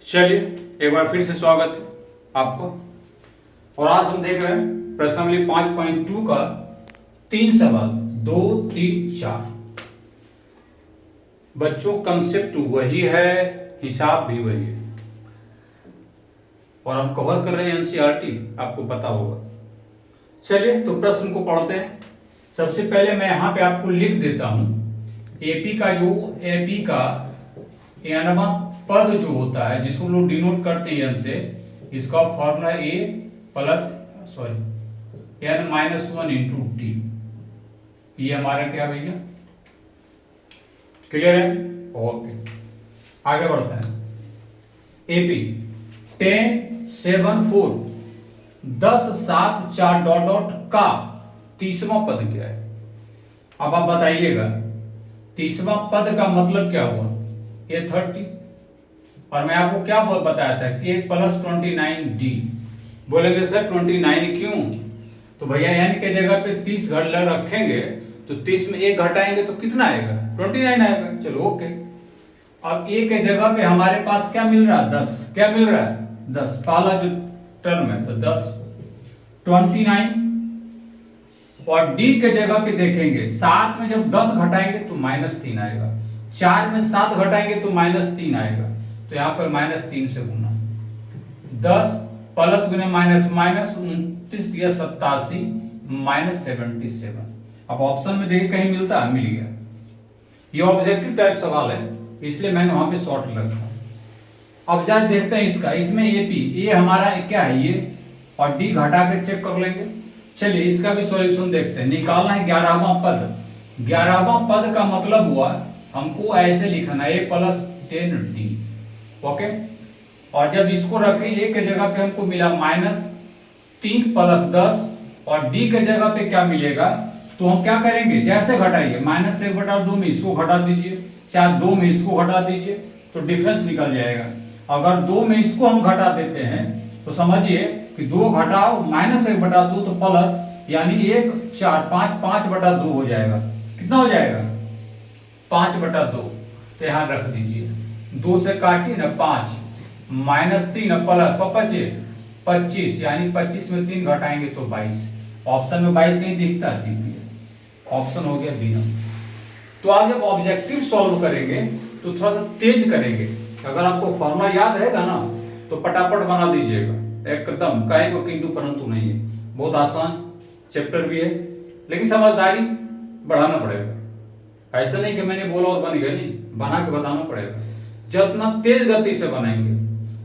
चलिए एक बार फिर से स्वागत है आपको। और आज हम देख रहे हैं प्रश्नावली 5.2 का 3 सवाल 2, 3, 4। बच्चों कंसेप्ट वही है, हिसाब भी वही है और हम कवर कर रहे हैं एनसीईआरटी, आपको पता होगा। चलिए तो प्रश्न को पढ़ते हैं। सबसे पहले मैं यहाँ पे आपको लिख देता हूं एपी का एनवा पद जो होता है जिसको लोग डिनोट करते हैं एन से, इसका formula A plus N minus one into T. ये हमारा क्या भैया, क्लियर है? ओके, आगे बढ़ते हैं। एपी 10, 7, 4 10, 7, 4 डॉट डॉट का तीसवा पद क्या है? अब आप बताइएगा तीसवा पद का मतलब क्या हुआ? ये 30 और मैं आपको क्या बताया था कि 1 प्लस 29d। बोलेंगे सर 29 क्यों? तो भैया n के जगह पे 30 रखेंगे तो 30 में 1 घटाएंगे तो कितना आएगा? 29 आएगा। चलो ओके। अब a के जगह पे हमारे पास क्या मिल रहा है? 10। क्या मिल रहा है? 10, पहला जो टर्म है तो 10 29। और d के जगह पे देखेंगे 7 में जब 10 घटाएंगे तो -3 आएगा, 4 में 7 घटाएंगे तो -3 आएगा। तो यहाँ पर -3 से गुना 10 प्लस गुने माइनस 29 दिया 87 -77। अब ऑप्शन में देखिए कहीं मिलता है, मिल गया। ये ऑब्जेक्टिव टाइप सवाल है इसलिए मैंने वहां पे शॉर्ट रखा। अब जरा देखते हैं इसका, इसमें एपी ये हमारा क्या है ये, और डी घटा के चेक कर लेंगे। चलिए इसका भी सॉल्यूशन देखते हैं। निकालना है 11वां पद। 11वां पद का मतलब हुआ हमको ऐसे लिखना है a प्लस 10d। ओके, और जब इसको रखें a के जगह पे हमको मिला -3 प्लस 10 और d के जगह पे क्या मिलेगा, तो हम क्या करेंगे जैसे घटाइए -1/2 में इसको घटा दीजिए, चाहे 2 में इसको घटा दीजिए तो डिफरेंस निकल जाएगा। अगर 2 में इसको हम घटा देते हैं तो समझिए कि 2 घटाओ -1/2 तो प्लस, यानी 1 4 5 5/2 हो जाएगा। कितना हो जाएगा? 5/2। तो यहाँ रख दीजिए, 2 से काटिए ना 5 -3 प्लस 25, यानी 25 में 3 घटाएंगे तो 22। ऑप्शन में 22 कहीं दिखता है? ऑप्शन हो गया बी। तो आप जब ऑब्जेक्टिव सॉल्व करेंगे तो थोड़ा सा तेज करेंगे। अगर आपको फॉर्मूला याद रहेगा ना तो फटाफट बना दीजिएगा एकदम, काहे को किंतु परंतु नहीं है। बहुत आसान चैप्टर भी है लेकिन समझदारी बढ़ाना पड़ेगा। ऐसा नहीं कि मैंने बोला और बन गया, नहीं, बना के बताना पड़ेगा। जितना तेज गति से बनाएंगे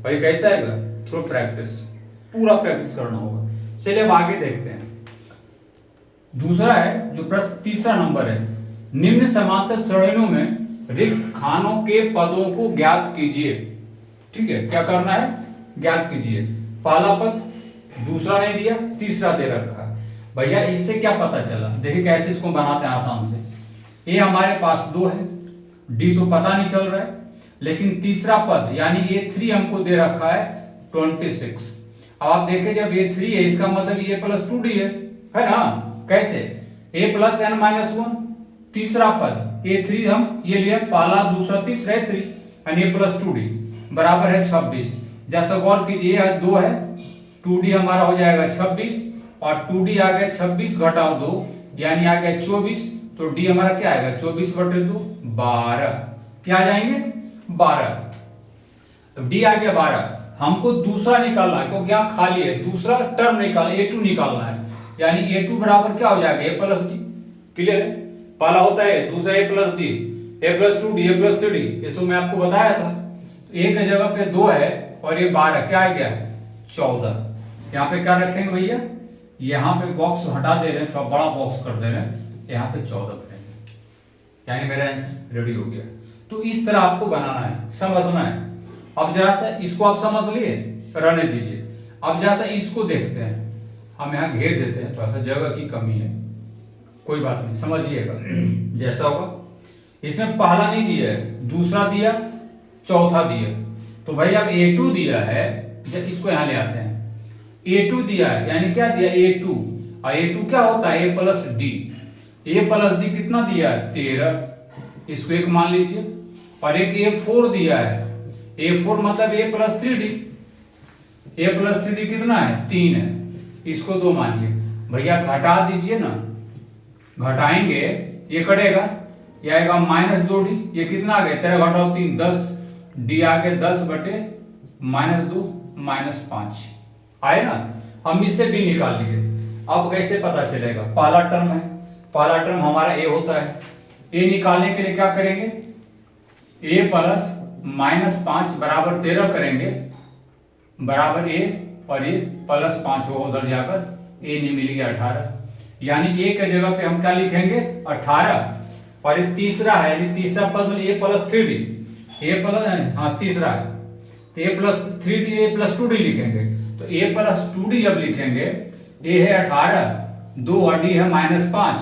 भाई कैसा आएगा? थ्रू प्रैक्टिस, पूरा प्रैक्टिस करना होगा। चलिए अब आगे देखते हैं। दूसरा है जो प्रश्न तीसरा नंबर है, निम्न समांतर श्रेणियों में रिक्त खानों के पदों को ज्ञात कीजिए। ठीक है, क्या करना है? ज्ञात कीजिए। पहला पद, दूसरा नहीं दिया, तीसरा दे रखा। भैया इससे क्या पता चला? देखिए कैसे इसको बनाते हैं आसान से। ये हमारे पास 2 है, डी तो पता नहीं चल रहा है, लेकिन तीसरा पद यानी A3 हमको दे रखा है 26। अब आप देखें जब A3 है इसका मतलब A प्लस 2D है ना? कैसे? A प्लस n माइनस 1 तीसरा पद A3 हम ये लिया, पहला दूसरा तीसरा A3 यानी A प्लस 2D बराबर है 26। जैसा गौर कीजिए यह 2 है, 2D हमारा हो जाएगा 26 और 2D आ गया 26 घटाओ 2 यानी आ गया 24। तो D हमारा क्या आएगा? 24/2 12। क्या आ जाएंगे? 12। D आ गया 12। हमको दूसरा निकालना है क्योंकि यहाँ खाली है, दूसरा टर्म निकालना, A2 निकालना है, यानी A2 बराबर क्या हो जाएगा? A plus D। क्लियर है? पहला होता है दूसरा A plus D, A plus 2D, A plus 3D, ये तो मैं आपको बताया था। A के जगह पे 2 है और ये 12, क्या आ गया? 14। यहाँ पे क्या रखेंगे भैया? यहाँ पे बॉक्स हटा दे रहे हैं, थोड़ा बड़ा बॉक्स कर दे रहे हैं, यहाँ पे 14 करेंगे, यानी मेरा आंसर रेडी हो गया। तो इस तरह आपको बनाना है, समझना है। अब जरा सा इसको आप समझ लिए, रहने दीजिए। अब जरा सा इसको देखते हैं, हम यहाँ घेर देते हैं, थोड़ा सा जगह की कमी है, कोई बात नहीं, समझिएगा जैसा होगा। इसमें पहला नहीं दिया है, दूसरा दिया, चौथा दिया। तो भाई अब A2 दिया है, जब इसको यहाँ ले आते हैं, A2 दिया है यानी क्या दिया? A2, और A2 क्या होता है? A plus D। A plus D कितना दिया है? 13, इसको 1 मान लीजिए। और एक A4 दिया है, A4 मतलब A plus 3D, A plus 3D कितना है 3 है, इसको 2 मानिए भैया, घटा दीजिए ना, घटाएंगे ये कटेगा, ये आएगा -2D, ये कितना आ गया, तेरा घटाओ 3 10, D आ गया 10 बटे -2 -5 आए ना। हम इससे B निकाल लिए। अब कैसे पता चलेगा, पहला टर्म है, पहला टर्म हमारा A होता है, A निकालने के लिए क्या करेंगे, A प्लस -5 बराबर 13 करेंगे, बराबर A, और ये प्लस 5 होगा उधर जाकर, A नहीं मिल गया 18, यानी A के जगह पे हम क्या लिखेंगे 18, और ये तीसरा है, यानी तीसरा पद में A plus 3D, A plus, हाँ तीसरा है, A plus 3D, A plus 2D लिखेंगे, तो A प्लस 2D जब लिखेंगे, A है 18, 2 और D है -5,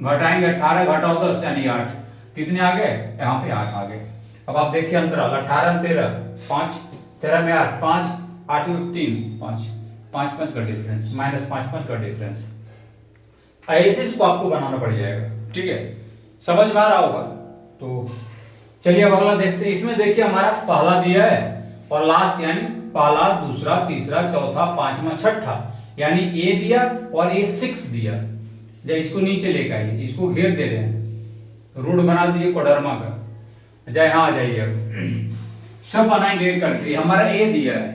घटाएंगे 18 घटाओ 10 यानी 8, कितने आ गए, यहाँ पे 8 आ गए। अब आप देखिए अंतराल 18 13 5, 13 में 8 5, 8 में 3 5, 5 5 का डिफरेंस, -5 5 का डिफरेंस, ऐसे इसको आपको बनाना पड़ जाएगा, ठीक है, समझ में आ रहा होगा। तो चलिए अब अगला देखते हैं। इसमें देखिए हमारा पहला दिया है और लास्ट, यानी पहला दूसरा तीसरा चौथा पांचवा छठा, यानी A दिया और A6 दिया। जब इसको नीचे लेकर आइए, इसको घेर दे रहे हैं, रूट बना दीजिए कोडरमा का, जय हाँ आ जाइए, अब सब बनाएंगे करके। हमारा A दिया है,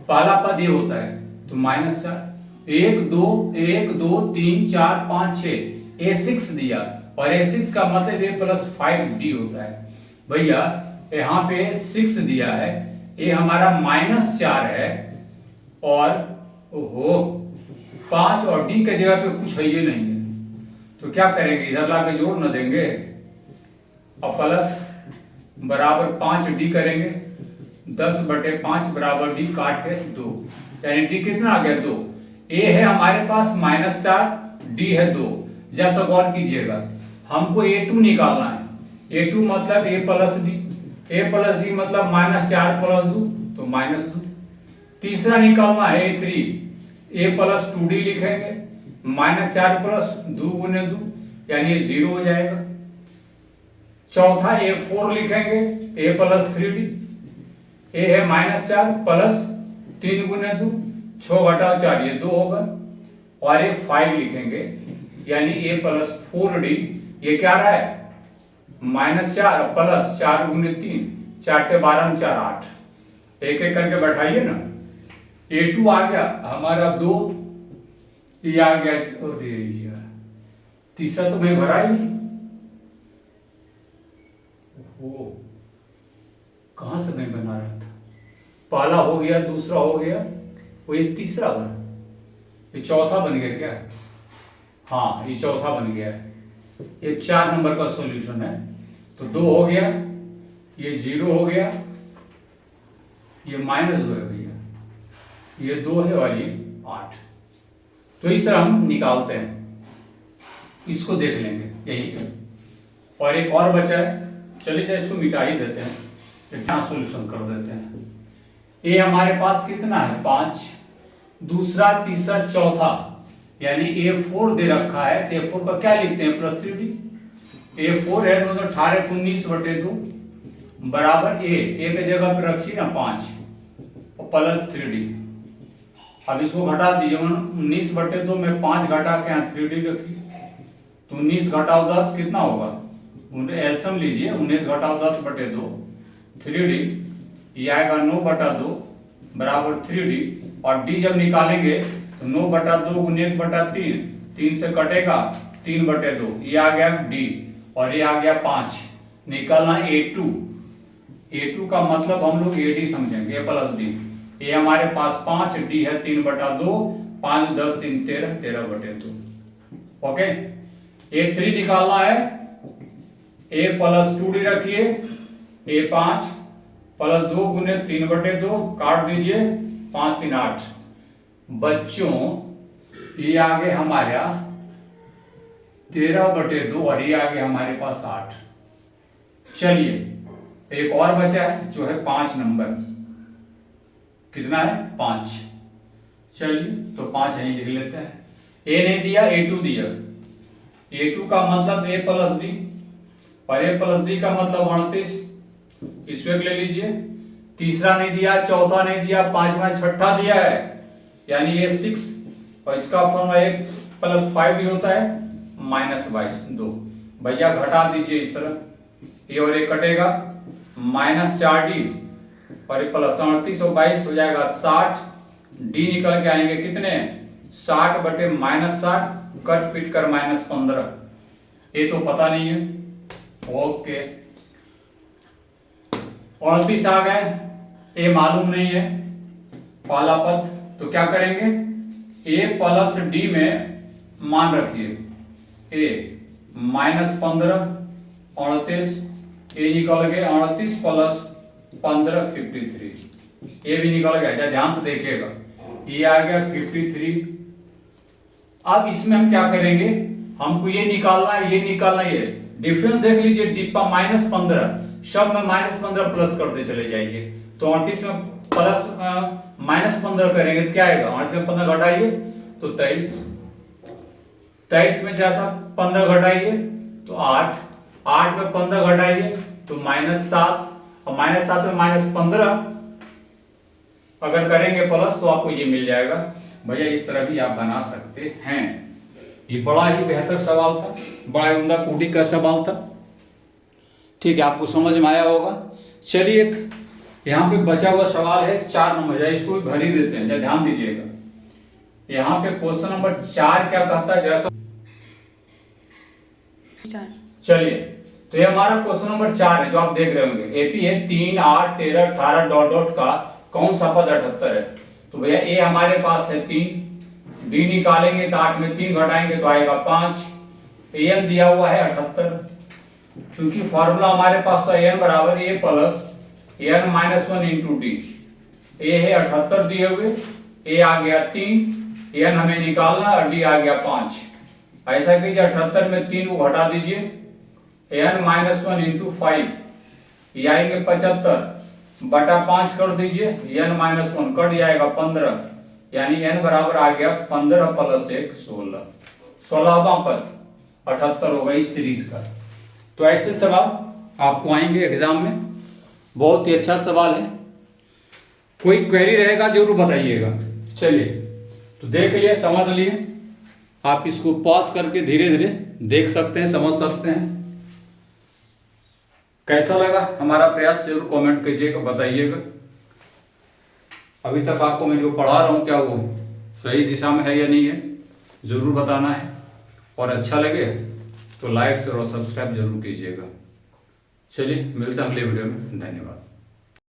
पहला पद ये होता है, तो -4 1 2 1 2 3 4 5 6, A6 दिया, और A6 का मतलब A प्लस 5D होता है भैया। यहाँ पे 6 दिया है, ये हमारा -4 है, और ओहो 5 और D के जगह पे कुछ है ये नहीं है, तो क्या करेंगे, इधर लाके जोड़ न देंगे, और प्लस बराबर 5D करेंगे, 10 बटे 5 बराबर D काट के 2, यानी D कितना आ गया 2। A है हमारे पास -4, D है 2। जैसा गौर कीजिएगा, हमको A2 निकालना है, A2 मतलब A plus D, A plus D मतलब -4 प्लस 2 तो -2। तीसरा निकालना है A3, A प्लस 2D लिखेंगे, -4 प्लस 2 गुने 2 यानी 0 हो जाएगा। चौथा A4 लिखेंगे, A प्लस 3D, A है -4 प्लस 3 गुने 2, 6 घटाओ 4 ये 2 होगा, और A5 लिखेंगे, यानी A प्लस 4D, ये क्या रहा है -4 प्लस 4 गुने 3, 4 के 12 4 8, एक एक करके बैठाइए ना। A2 आ गया हमारा 2, ये आ गया, अरे यार तीसरा तो मैं भरा ही नहीं, ओ कहां से मैं बना रहा था, पहला हो गया दूसरा हो गया, वो ये तीसरा बना, ये चौथा बन गया क्या, हाँ ये चौथा बन गया है, ये 4 नंबर का सॉल्यूशन है। तो 2 हो गया, ये 0 हो गया, ये -2 है भैया, ये 2 है और ये 8। तो इस तरह हम निकालते हैं, इसको देख लेंगे यही है। और एक और बचा है, चलिए जाए इसको मिटा ही देते हैं, यहाँ सॉल्यूशन कर देते हैं। ये हमारे पास कितना है 5, दूसरा तीसरा चौथा, यानी A4 दे रखा है, तो A4 का क्या लिखते हैं प्लस 3D, A4 है मतलब 18 19 बटे 2 बराबर A के जगह पे रखिए ना 5 और प्लस 3D। अब इसको घटा दीजिए, 19 बटे 2 में 5 घटा के यहाँ 3D रखिए, तो 19 घटाओ 10 कितना होगा, एलसीएम लीजिए, 19 घटाओ 10 बटे 2 3D, ये आएगा 9 बटा 2 बराबर 3D, और D जब निकालेंगे तो 9 बटा 2 गुने 1 बटा 3, 3 से कटेगा 3 बटे 2, ये आ गया D, और ये आ गया 5, निकालना A2, A2 का मतलब हम लोग AD समझेंगे, A प्लस D, ये हमारे पास 5, D है 3 बटा 2, 5 10 3 13, 13 बटे 2, ओके। A3 निकालना है, A प्लस 2D रखिए, A5 प्लस 2 गुने 3 बटे 2 काट दीजिए, 5 3 8। बच्चों ये आ गए हमारा 13 बटे 2 और ये आ गए हमारे पास 8। चलिए एक और बचा है जो है 5 नंबर, कितना है 5, चलिए तो 5 यहीं लिख लेते हैं। A नहीं दिया, A2 दिया, A2 का मतलब A प्लस D, और A प्लस D का मतलब 29, इसको एक ले लीजिए, तीसरा नहीं दिया, चौथा नहीं दिया, पांचवा छठा दिया है, यानी ये 6 और इसका फॉर्मूला 1 + 5 भी होता है -22। भैया घटा दीजिए इस तरह, ये और ये कटेगा, -4d और ये प्लस 38 और 22 हो जाएगा 60, डी निकल के आएंगे कितने 60 बटे -60 कट पीट कर -15। ये तो पता नहीं है, ओके। 38 आ गए, ये मालूम नहीं है पहला पद, तो क्या करेंगे a प्लस डी में मान रखिए a -15 38, ये निकल गए 38 + 15 53, ये भी निकल गया, ध्यान से देखिएगा, ये आ गया 53। अब इसमें हम क्या करेंगे, हमको ये निकालना है, ये निकालना है, डिफरेंस देख लीजिए, डिप्पा -15, सब में -15 प्लस करते चले जाइए, तो 38 में प्लस -15 करेंगे तो क्या आएगा, 38 में 15 घटाइए तो 23, 23 में जैसा 15 घटाइए तो 8, 8 में 15 घटाइए तो -7, और -7 में -15 अगर करेंगे प्लस तो आपको ये मिल जाएगा। भैया इस तरह भी आप बना सकते हैं। ये बड़ा ही बेहतर सवाल था, बड़ा उम्दा कोटि का सवाल था, ठीक है, आपको समझ में आया होगा। चलिए एक यहाँ पे बचा हुआ सवाल है 4 नंबर, इसको भी भर ही देते हैं, ध्यान दीजिएगा। यहाँ पे क्वेश्चन नंबर 4 क्या कहता है, जैसा चलिए, तो ये हमारा क्वेश्चन नंबर 4 है जो आप देख रहे होंगे। एपी है 3 8 13 18 डॉट डॉट का कौन सा पद 78 है। तो भैया ए हमारे पास है 3, डी निकालेंगे तो 8 में 3 घटाएंगे तो आएगा 5, एन दिया हुआ है 78, क्योंकि फॉर्मूला हमारे पास तो एन बराबर ए प्लस n - 1 इंटू डी, ए है 78 दिए हुए, ए आ गया 3, n हमें निकालना और डी आ गया 5। ऐसा कीजिए 78 में 3 को घटा दीजिए, n - 1 इंटू 5, ये आएंगे 75 बटा 5 कर दीजिए, n - 1 कट जाएगा 15, यानी n बराबर आ गया 15 + 1 16, 16वां पद 78 होगा इस सीरीज का। तो ऐसे सवाल आपको आएंगे एग्जाम में, बहुत ही अच्छा सवाल है, कोई क्वेरी रहेगा जरूर बताइएगा। चलिए तो देख लिए, समझ लिए, आप इसको पॉज करके धीरे धीरे देख सकते हैं, समझ सकते हैं। कैसा लगा हमारा प्रयास जरूर कमेंट कीजिएगा, बताइएगा। अभी तक आपको मैं जो पढ़ा रहा हूँ क्या वो सही दिशा में है या नहीं है, जरूर बताना है, और अच्छा लगे तो लाइक शेयर और सब्सक्राइब जरूर कीजिएगा। चलिए मिलते हैं अगले वीडियो में, धन्यवाद।